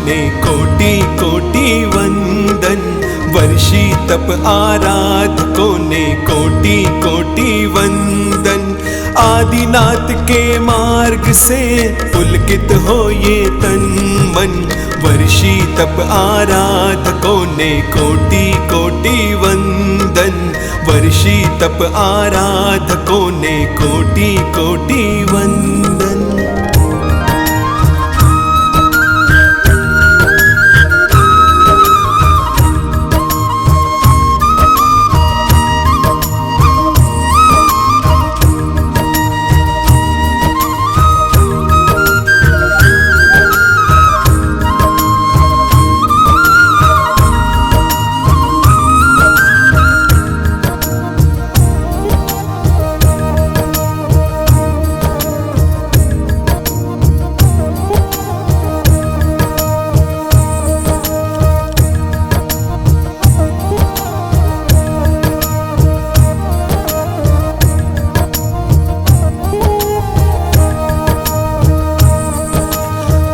ने कोटि कोटि वंदन। वर्षी तप आराधकों ने कोटि कोटि वंदन। आदिनाथ के मार्ग से पुलकित हो ये तन मन। वर्षी तप आराधकों ने कोटि कोटि वंदन। वर्षी तप आराधकों ने कोटि कोटि वंदन।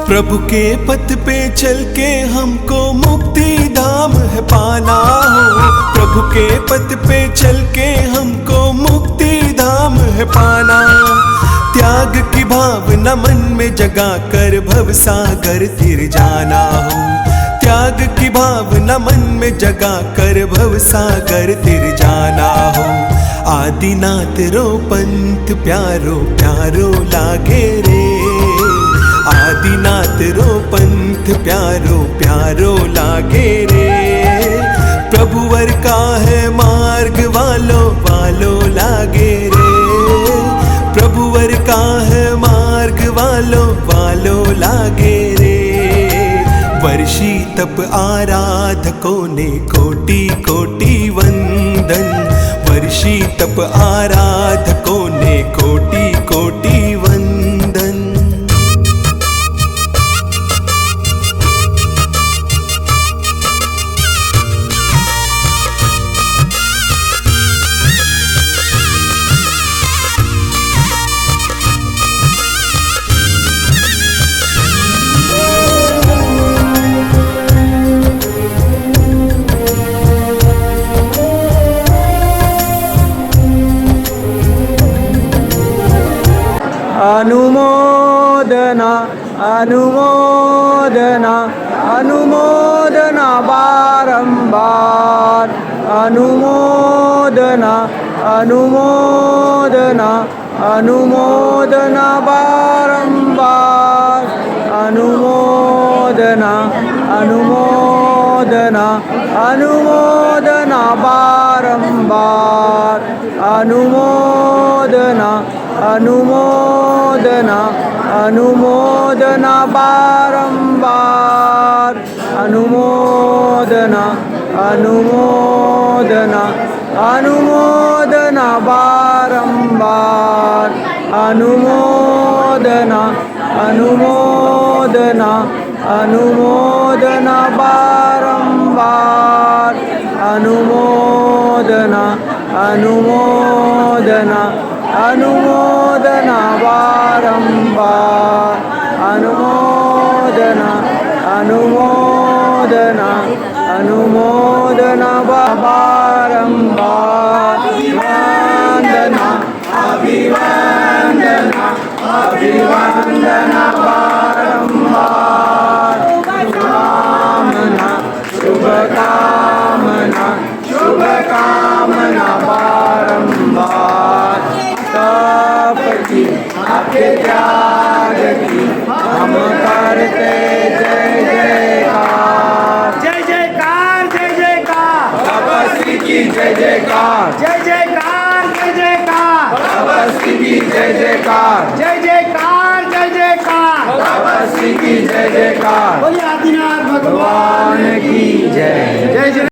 प्रभु के पथ पे चल के हमको मुक्ति धाम है पाना हो। प्रभु के पथ पे चल के हमको मुक्ति धाम है पाना। त्याग की भावना मन में जगा कर भवसागर तिर जाना हो। त्याग की भावना मन में जगा कर भवसागर तिर जाना हो। आदिनाथ रो पंथ प्यारो प्यारो लागे रे। आदिनाथ रो पंथ प्यारो प्यारो लागे रे। प्रभुवर का है मार्ग वालो वालो लागे रे। प्रभुवर का है मार्ग वालो वालो लागे रे। वर्षी तप आराधकों ने कोटि कोटि वंदन। वर्षी तप आराधकों ने कोटि कोटि वंदन। अनुमोदना अनुमोदना अनुमोदना बारंबार। अनुमोदना अनुमोदना अनुमोदना बारंबार। अनुमोदना अनुमोदना अनुमोदना बारंबार। अनुमोदना अनुमोदना अनुमोदना बारंबार। अनुमोदना अनुमोदना अनुमोदना बारंबार। अनुमोदना अनुमोदना अनुमोदना बारंबार। अनुमोदना अनुमोदना अनुमोदना बारंबार। अनुमोदना अनुमोदना अनुमोदना बारंबार। वंदना अभिवंदना अभिवंदना बारंबार। कामना शुभ कामना शुभ कामना बारंबार। सबकी आपके त्याग की हम करते जय जयकार। जय जयकार जय जयकार। तपस्वी की जय जयकार। जय जयकार जय जयकार। तपस्वी की जय जयकार। जय जयकार जय जयकार। तपस्वी की जय जयकार। बोलिए आदिनाथ भगवान भगवान की जय। जय जय।